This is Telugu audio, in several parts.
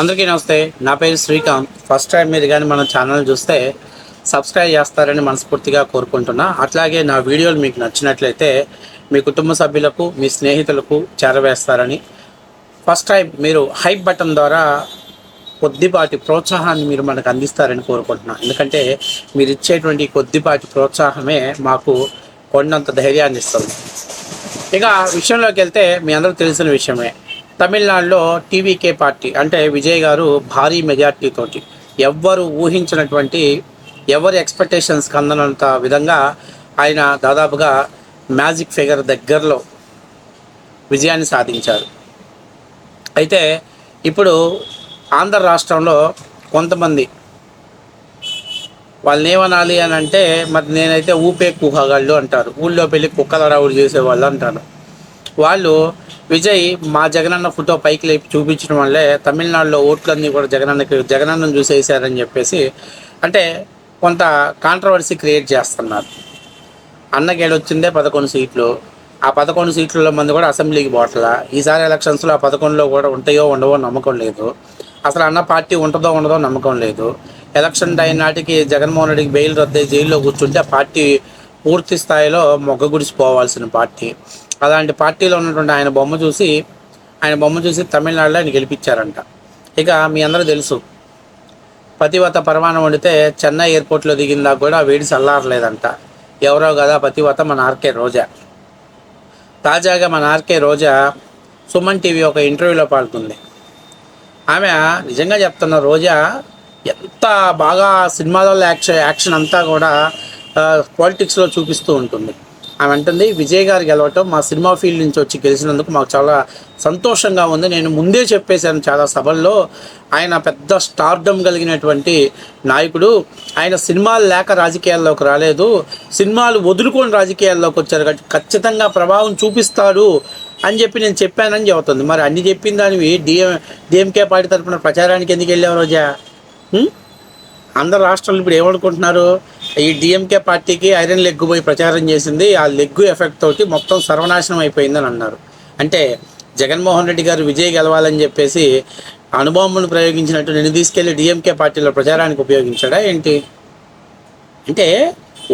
అందరికీ నమస్తే. నా పేరు శ్రీకాంత్. ఫస్ట్ టైం మీరు కానీ మన ఛానల్ చూస్తే సబ్స్క్రైబ్ చేస్తారని మనస్ఫూర్తిగా కోరుకుంటున్నా. అట్లాగే నా వీడియోలు మీకు నచ్చినట్లయితే మీ కుటుంబ సభ్యులకు, మీ స్నేహితులకు చేరవేస్తారని, ఫస్ట్ టైం మీరు హైప్ బటన్ ద్వారా కొద్దిపాటి ప్రోత్సాహాన్ని మీరు మనకు అందిస్తారని కోరుకుంటున్నాను. ఎందుకంటే మీరు ఇచ్చేటువంటి కొద్దిపాటి ప్రోత్సాహమే మాకు కొండంత ధైర్యాన్ని ఇస్తుంది. ఇక విషయంలోకి వెళ్తే మీ అందరికీ తెలిసిన విషయమే, తమిళనాడులో టీవీకే పార్టీ అంటే విజయ్ గారు భారీ మెజార్టీతోటి ఎవ్వరు ఊహించినటువంటి, ఎవరి ఎక్స్పెక్టేషన్స్కి అందనంత విధంగా ఆయన దాదాపుగా మ్యాజిక్ ఫిగర్ దగ్గరలో విజయాన్ని సాధించారు. అయితే ఇప్పుడు ఆంధ్ర రాష్ట్రంలో కొంతమంది వాళ్ళని ఏమనాలి అని అంటే, మరి నేనైతే ఊపే కుహగాళ్ళు అంటారు, ఊళ్ళో పెళ్ళి కుక్కల రావుడు చేసేవాళ్ళు అంటారు. వాళ్ళు విజయ్ మా జగనన్న ఫోటో పైకి లేపి చూపించడం వల్లే తమిళనాడులో ఓట్లన్నీ కూడా జగనన్నను చూసేసారని చెప్పేసి అంటే కొంత కాంట్రవర్సీ క్రియేట్ చేస్తున్నారు. అన్నకేడొచ్చిందే 11 సీట్లు. ఆ 11 సీట్లలో మంది కూడా అసెంబ్లీకి పోవట్లా. ఈసారి ఎలక్షన్స్లో ఆ 11లో కూడా ఉంటాయో ఉండవో నమ్మకం లేదు. అసలు అన్న పార్టీ ఉంటుందో ఉండదో నమ్మకం లేదు. ఎలక్షన్ టైం నాటికి జగన్మోహన్ రెడ్డికి బెయిల్ రద్దు జైల్లో కూర్చుంటే ఆ పార్టీ పూర్తి స్థాయిలో మొగ్గగుడిసిపోవాల్సిన పార్టీ. అలాంటి పార్టీలో ఉన్నటువంటి ఆయన బొమ్మ చూసి తమిళనాడులో ఆయన గెలిపించారంట. ఇక మీ అందరూ తెలుసు, పతివత పరమాణం వండితే చెన్నై ఎయిర్పోర్ట్లో దిగిందా కూడా వేడి చల్లారలేదంట. ఎవరో కదా పతివత, మన ఆర్కే రోజా. తాజాగా మన ఆర్కే రోజా సుమన్ టీవీ ఒక ఇంటర్వ్యూలో పాల్గొంది. ఆమె నిజంగా చెప్తున్న, రోజా ఎంత బాగా సినిమాలలో యాక్షన్ అంతా కూడా పాలిటిక్స్లో చూపిస్తూ ఉంటుంది. ఆమె అంటుంది, విజయ్ గారు గెలవటం మా సినిమా ఫీల్డ్ నుంచి వచ్చి గెలిచినందుకు మాకు చాలా సంతోషంగా ఉంది. నేను ముందే చెప్పేశాను చాలా సభల్లో, ఆయన పెద్ద స్టార్డమ్ కలిగినటువంటి నాయకుడు. ఆయన సినిమాలు లేక రాజకీయాల్లోకి రాలేదు, సినిమాలు వదులుకొని రాజకీయాల్లోకి వచ్చారు కాబట్టి ఖచ్చితంగా ప్రభావం చూపిస్తాడు అని చెప్పి నేను చెప్పానని చెబుతుంది. మరి అన్ని చెప్పిన దానివి డిఎంకే పార్టీ తరఫున ప్రచారానికి ఎందుకు వెళ్ళావు రోజా? అందరు రాష్ట్రాలు ఇప్పుడు ఏమనుకుంటున్నారు, ఈ డిఎంకే పార్టీకి ఐరన్ లెగ్ పోయి ప్రచారం చేసింది, ఆ లెగ్ ఎఫెక్ట్ తోటి మొత్తం సర్వనాశనం అయిపోయిందని అన్నారు. అంటే జగన్మోహన్ రెడ్డి గారు విజయ్ గెలవాలని చెప్పేసి అణుబాంబును ప్రయోగించినట్టు నేను తీసుకెళ్లి డిఎంకే పార్టీలో ప్రచారానికి ఉపయోగించాడా ఏంటి? అంటే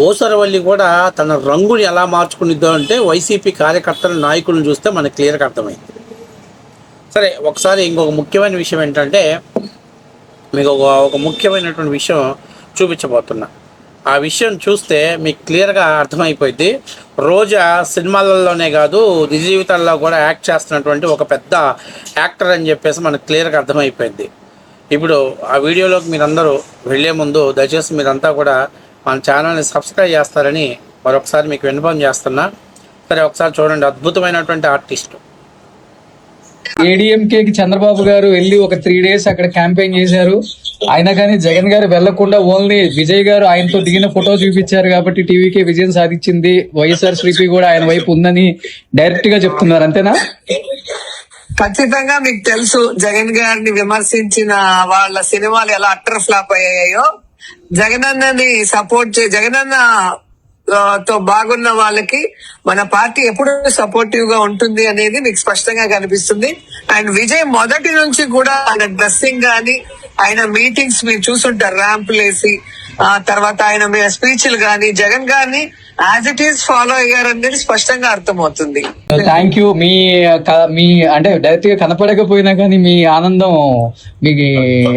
ఓసరవల్లి కూడా తన రంగుని ఎలా మార్చుకునిద్దో అంటే వైసీపీ కార్యకర్తల నాయకులను చూస్తే మనకు క్లియర్గా అర్థమైంది. సరే, ఒకసారి ఇంకొక ముఖ్యమైన విషయం ఏంటంటే, మీకు ఒక ముఖ్యమైనటువంటి విషయం చూపించబోతున్నా. ఆ విషయం చూస్తే మీకు క్లియర్గా అర్థమైపోయింది. రోజా సినిమాలలోనే కాదు నిజ జీవితాల్లో కూడా యాక్ట్ చేస్తున్నటువంటి ఒక పెద్ద యాక్టర్ అని చెప్పేసి మనకు క్లియర్గా అర్థమైపోయింది. ఇప్పుడు ఆ వీడియోలోకి మీరందరూ వెళ్ళే ముందు దయచేసి మీరంతా కూడా మన ఛానల్ని సబ్స్క్రైబ్ చేస్తారని మరొకసారి మీకు విన్నపం చేస్తున్నా. సరే, ఒకసారి చూడండి, అద్భుతమైనటువంటి ఆర్టిస్టు. ఏడీఎంకేకి చంద్రబాబు గారు వెళ్ళి ఒక 3 days అక్కడ క్యాంపెయిన్ చేశారు. అయినా కానీ జగన్ గారు వెళ్లకుండా ఓన్లీ విజయ్ గారు ఆయనతో దిగిన ఫోటో చూపించారు కాబట్టి టీవీకే విజయం సాధించింది, వైఎస్ఆర్ శ్రీపీ కూడా ఆయన వైపు ఉందని డైరెక్ట్ గా చెప్తున్నారు. అంతేనా? ఖచ్చితంగా మీకు తెలుసు, జగన్ గారిని విమర్శించిన వాళ్ళ సినిమాలు ఎలా అట్టర్ ఫ్లాప్ అయ్యాయో. జగనన్నని సపోర్ట్ జగనన్న తో బాగున్న వాళ్ళకి మన పార్టీ ఎప్పుడు సపోర్టివ్ గా ఉంటుంది అనేది మీకు స్పష్టంగా కనిపిస్తుంది. అండ్ విజయ్ మొదటి నుంచి కూడా ఆయన డ్రెస్సింగ్ గానీ, ఆయన మీటింగ్స్ మీరు చూసుంటారు, ర్యాంపులేసి తర్వాత ఆయన స్పీచ్లు గానీ జగన్ గారిని యాజ్ ఇట్ ఈస్ ఫాలో అయ్యారనేది స్పష్టంగా అర్థమవుతుంది. Thank you. మీ అంటే డైరెక్ట్ గా కనపడకపోయినా కానీ మీ ఆనందం, మీకు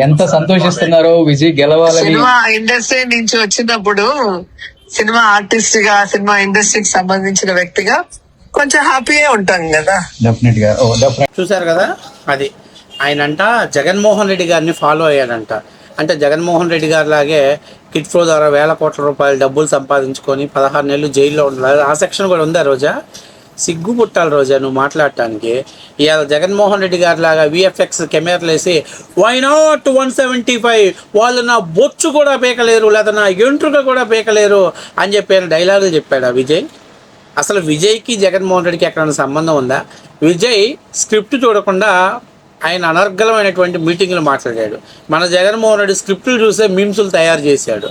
ఎంత సంతోషిస్తున్నారో విజయ్ గెలవాలని. సినిమా ఇండస్ట్రీ నుంచి వచ్చినప్పుడు సినిమా ఆర్టిస్ట్ గా, సినిమా ఇండస్ట్రీకి సంబంధించిన వ్యక్తిగా కొంచెం హ్యాపీగా ఉంటాం కదా. డెఫినెట్ గా. చూశారు కదా, అది ఆయనంట జగన్మోహన్ రెడ్డి గారిని ఫాలో అయ్యాడంట. అంటే జగన్మోహన్ రెడ్డి గారి లాగే కిట్ ఫ్లో ద్వారా వేల కోట్ల రూపాయలు డబ్బులు సంపాదించుకొని 16 నెలలు జైల్లో ఉండాలి. ఆ సెక్షన్ కూడా ఉందా రోజా? సిగ్గు పుట్టాలి రోజా నువ్వు మాట్లాడటానికి. ఇవాళ జగన్మోహన్ రెడ్డి గారి లాగా విఎఫ్ఎక్స్ కెమెరాలు వేసి వై నాట్ 175 వాళ్ళు నా బొచ్చు కూడా పీకలేరు, లేదా నా ఎంట్రుక కూడా పీకలేరు అని చెప్పి డైలాగులు చెప్పాడు విజయ్. అసలు విజయ్కి జగన్మోహన్ రెడ్డికి ఎక్కడైనా సంబంధం ఉందా? విజయ్ స్క్రిప్ట్ చూడకుండా ఆయన అనర్గళమైనటువంటి మీటింగ్లు మాట్లాడాడు. మన జగన్మోహన్ రెడ్డి స్క్రిప్టులు చూసే మీమ్స్లు తయారు చేశాడు.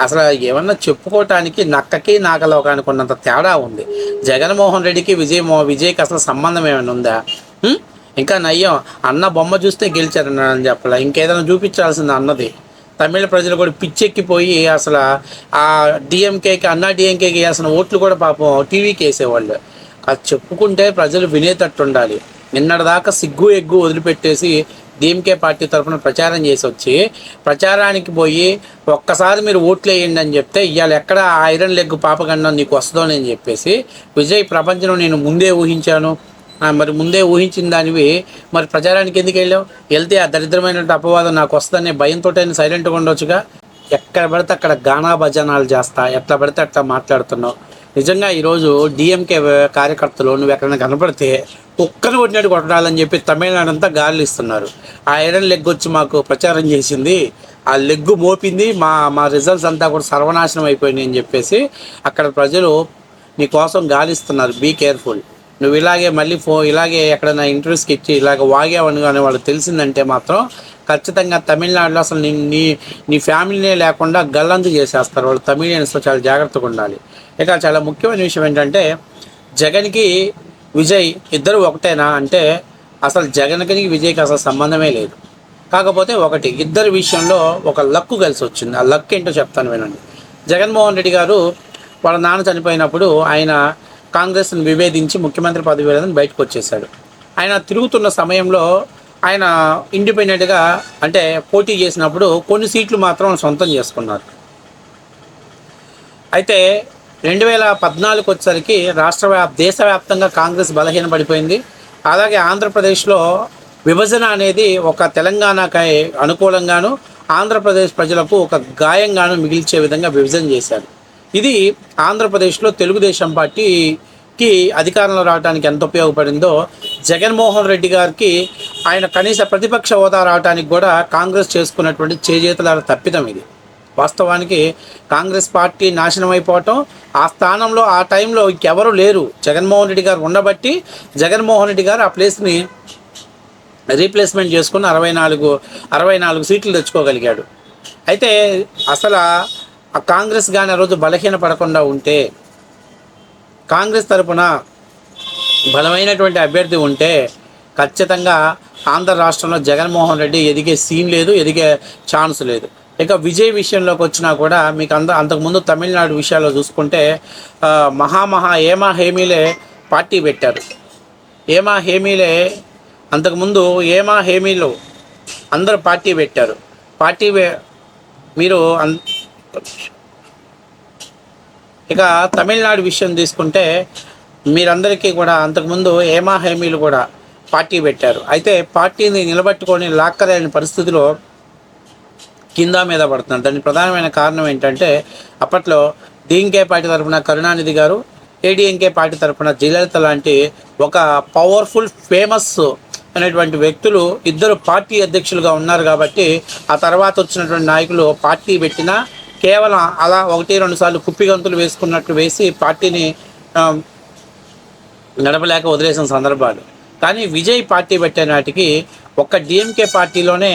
అసలు ఏమన్నా చెప్పుకోవటానికి నక్కకి నాగలోకానికి ఉన్నంత తేడా ఉంది. జగన్మోహన్ రెడ్డికి విజయ్కి అసలు సంబంధం ఏమైనా ఉందా? ఇంకా నయ్యం అన్న బొమ్మ చూస్తే గెలిచారని చెప్పాల, ఇంకేదైనా చూపించాల్సింది అన్నది. తమిళ ప్రజలు కూడా పిచ్చెక్కిపోయి అసలు ఆ డిఎంకేకి అన్నా డిఎంకేకి వేసిన ఓట్లు కూడా పాపం టీవీకి వేసేవాళ్ళు. అది చెప్పుకుంటే ప్రజలు వినేటట్టు ఉండాలి. నిన్నటిదాకా సిగ్గు ఎగ్గు వదిలిపెట్టేసి డిఎంకే పార్టీ తరఫున ప్రచారం చేసి వచ్చి ప్రచారానికి పోయి ఒక్కసారి మీరు ఓట్లు వేయండి అని చెప్తే ఇవాళ ఎక్కడ ఐరన్ లెగ్ పాపగండం నీకు వస్తుందని చెప్పేసి విజయ్ ప్రపంచంలో నేను ముందే ఊహించాను, మరి ముందే ఊహించిన దానివి మరి ప్రచారానికి ఎందుకు వెళ్ళావు? వెళ్తే ఆ దరిద్రమైన అపవాదం నాకు వస్తుందనే భయంతో సైలెంట్గా ఉండొచ్చుగా. ఎక్కడ పడితే అక్కడ గానా భజనాలు చేస్తా, ఎట్లా పడితే అట్లా మాట్లాడుతున్నావు. నిజంగా ఈరోజు డిఎంకే కార్యకర్తలు నువ్వు ఎక్కడైనా కనపడితే ఒక్కరు కొట్టినట్టు కొట్టాలని చెప్పి తమిళనాడు అంతా గాలి ఇస్తున్నారు. ఆ ఐరన్ లెగ్ వచ్చి మాకు ప్రచారం చేసింది, ఆ లెగ్గు మోపింది, మా రిజల్ట్స్ అంతా కూడా సర్వనాశనం అయిపోయినాయి అని చెప్పేసి అక్కడ ప్రజలు నీ కోసం గాలిస్తున్నారు. Be careful. నువ్వు ఇలాగే మళ్ళీ ఇలాగే ఎక్కడైనా ఇంటర్వ్యూస్కి ఇచ్చి ఇలాగ వాగేవని కానీ వాళ్ళకి తెలిసిందంటే మాత్రం ఖచ్చితంగా తమిళనాడులో అసలు నీ ఫ్యామిలీనే లేకుండా గల్లంతు చేసేస్తారు వాళ్ళు. తమిళియన్స్తో చాలా జాగ్రత్తగా ఉండాలి. ఇక చాలా ముఖ్యమైన విషయం ఏంటంటే జగన్కి విజయ్ ఇద్దరు ఒకటేనా అంటే అసలు జగన్కి విజయ్కి అసలు సంబంధమే లేదు. కాకపోతే ఒకటి ఇద్దరి విషయంలో ఒక లక్కు కలిసి వచ్చింది. ఆ లక్ ఏంటో చెప్తాను వినండి. జగన్మోహన్ రెడ్డి గారు వాళ్ళ నాన్న చనిపోయినప్పుడు ఆయన కాంగ్రెస్ని విభేదించి ముఖ్యమంత్రి పదవి లేదని బయటకు వచ్చేసాడు. ఆయన తిరుగుతున్న సమయంలో ఆయన ఇండిపెండెంట్గా అంటే పోటీ చేసినప్పుడు కొన్ని సీట్లు మాత్రం సొంతం చేసుకున్నారు. అయితే 2014 వచ్చేసరికి దేశవ్యాప్తంగా కాంగ్రెస్ బలహీనపడిపోయింది. అలాగే ఆంధ్రప్రదేశ్లో విభజన అనేది ఒక తెలంగాణకి అనుకూలంగాను ఆంధ్రప్రదేశ్ ప్రజలకు ఒక గాయంగాను మిగిల్చే విధంగా విభజన చేశారు. ఇది ఆంధ్రప్రదేశ్లో తెలుగుదేశం పార్టీకి అధికారంలో రావడానికి ఎంత ఉపయోగపడిందో జగన్మోహన్ రెడ్డి గారికి ఆయన కనీస ప్రతిపక్ష హోదా రావడానికి కూడా కాంగ్రెస్ చేసుకున్నటువంటి చేజేతుల తప్పిదం ఇది. వాస్తవానికి కాంగ్రెస్ పార్టీ నాశనం అయిపోవటం, ఆ స్థానంలో ఆ టైంలో ఇంకెవరు లేరు, జగన్మోహన్ రెడ్డి గారు ఉండబట్టి జగన్మోహన్ రెడ్డి గారు ఆ ప్లేస్ని రీప్లేస్మెంట్ చేసుకుని 64 సీట్లు తెచ్చుకోగలిగాడు. అయితే అసలు ఆ కాంగ్రెస్ కానీ ఆ రోజు బలహీన పడకుండా ఉంటే, కాంగ్రెస్ తరపున బలమైనటువంటి అభ్యర్థి ఉంటే ఖచ్చితంగా ఆంధ్ర రాష్ట్రంలో జగన్మోహన్ రెడ్డి ఎదిగే సీన్ లేదు, ఎదిగే ఛాన్స్ లేదు. ఇక విజయ్ విషయంలోకి వచ్చినా కూడా మీకు అంతకుముందు తమిళనాడు విషయాల్లో చూసుకుంటే ఏమా హేమీలే పార్టీ పెట్టారు. ఏమా హేమీలే అంతకుముందు ఏమా హేమీలో అందరూ పార్టీ పెట్టారు. మీరు ఇక తమిళనాడు విషయం తీసుకుంటే మీరందరికీ కూడా అంతకుముందు ఏమా హేమీలు కూడా పార్టీ పెట్టారు. అయితే పార్టీని నిలబెట్టుకొని లాక్కలేని పరిస్థితిలో కింద మీద పడుతున్నారు. దానికి ప్రధానమైన కారణం ఏంటంటే అప్పట్లో డిఎంకే పార్టీ తరఫున కరుణానిధి గారు, ఏడీఎంకే పార్టీ తరఫున జయలలిత లాంటి ఒక పవర్ఫుల్ ఫేమస్ అనేటువంటి వ్యక్తులు ఇద్దరు పార్టీ అధ్యక్షులుగా ఉన్నారు. కాబట్టి ఆ తర్వాత వచ్చినటువంటి నాయకులు పార్టీ పెట్టినా కేవలం అలా 1-2 సార్లు కుప్పిగంతులు వేసుకున్నట్లు వేసి పార్టీని నడపలేక వదిలేసిన సందర్భాలు. కానీ విజయ్ పార్టీ పెట్టే నాటికి ఒక్క డిఎంకే పార్టీలోనే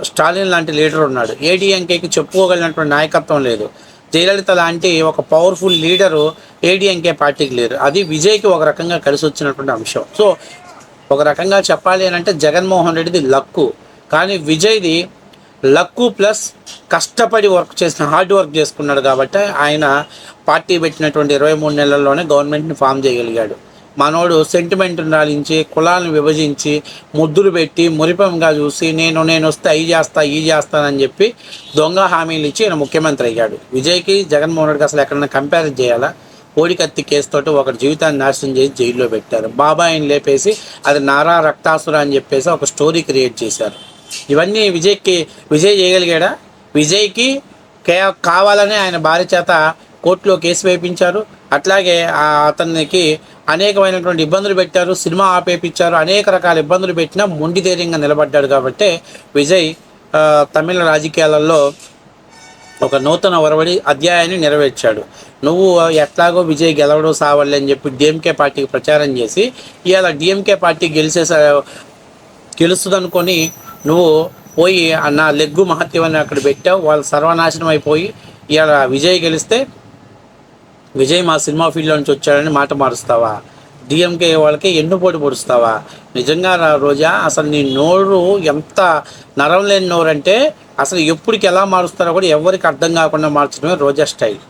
స్టాలిన్ లాంటి లీడర్ ఉన్నాడు. ఏడీఎంకేకి చెప్పుకోగలిగినటువంటి నాయకత్వం లేదు. జయలలిత లాంటి ఒక పవర్ఫుల్ లీడరు ఏడీఎంకే పార్టీకి లేరు. అది విజయ్కి ఒక రకంగా కలిసి వచ్చినటువంటి అంశం. సో ఒక రకంగా చెప్పాలి అని అంటే జగన్మోహన్ రెడ్డిది లక్కు, కానీ విజయ్ది లక్కు ప్లస్ కష్టపడి హార్డ్ వర్క్ చేసుకున్నాడు. కాబట్టి ఆయన పార్టీ పెట్టినటువంటి 23 నెలల్లోనే గవర్నమెంట్ని ఫామ్ చేయగలిగాడు. మనోడు సెంటిమెంట్ నాలించి కులాలను విభజించి ముద్దులు పెట్టి మురిపంగా చూసి నేను వస్తే ఈ చేస్తానని చెప్పి దొంగ హామీలు ఇచ్చి ఆయన ముఖ్యమంత్రి అయ్యాడు. విజయ్కి జగన్మోహన్ రెడ్డికి అసలు ఎక్కడైనా కంపేర్ చేయాలా? కోడికత్తి కేసుతోటి ఒకటి జీవితాన్ని నాశనం చేసి జైల్లో పెట్టారు. బాబాయిని లేపేసి అది నారా రక్తాసుర అని చెప్పేసి ఒక స్టోరీ క్రియేట్ చేశారు. ఇవన్నీ విజయ్ చేయగలిగాడా? విజయ్కి కావాలనే ఆయన భార్య చేత కోర్టులో కేసు వేయించారు. అట్లాగే అతనికి అనేకమైనటువంటి ఇబ్బందులు పెట్టారు, సినిమా ఆపేపించారు, అనేక రకాల ఇబ్బందులు పెట్టినా మొండి ధైర్యంగా నిలబడ్డాడు. కాబట్టి విజయ్ తమిళ రాజకీయాలలో ఒక నూతన ఒరవడి అధ్యాయాన్ని నెరవేర్చాడు. నువ్వు ఎట్లాగో విజయ్ గెలవడం సావాలి అని చెప్పి డిఎంకే పార్టీకి ప్రచారం చేసి ఇవాళ డిఎంకే పార్టీ గెలుస్తుందనుకొని నువ్వు పోయి నా లెగ్గు మహత్యమని అక్కడ పెట్టావు. వాళ్ళు సర్వనాశనం అయిపోయి ఇవాళ విజయ్ గెలిస్తే విజయ్ మా సినిమా ఫీల్డ్లో నుంచి వచ్చాడని మాట మారుస్తావా? డిఎంకే వాళ్ళకి ఎన్నుపోటు పొడుస్తావా? నిజంగా రోజా, అసలు నీ నోరు ఎంత నరం లేని నోరు అంటే అసలు ఎప్పటికి ఎలా మారుస్తారో కూడా ఎవరికి అర్థం కాకుండా మార్చడమే రోజా స్టైల్.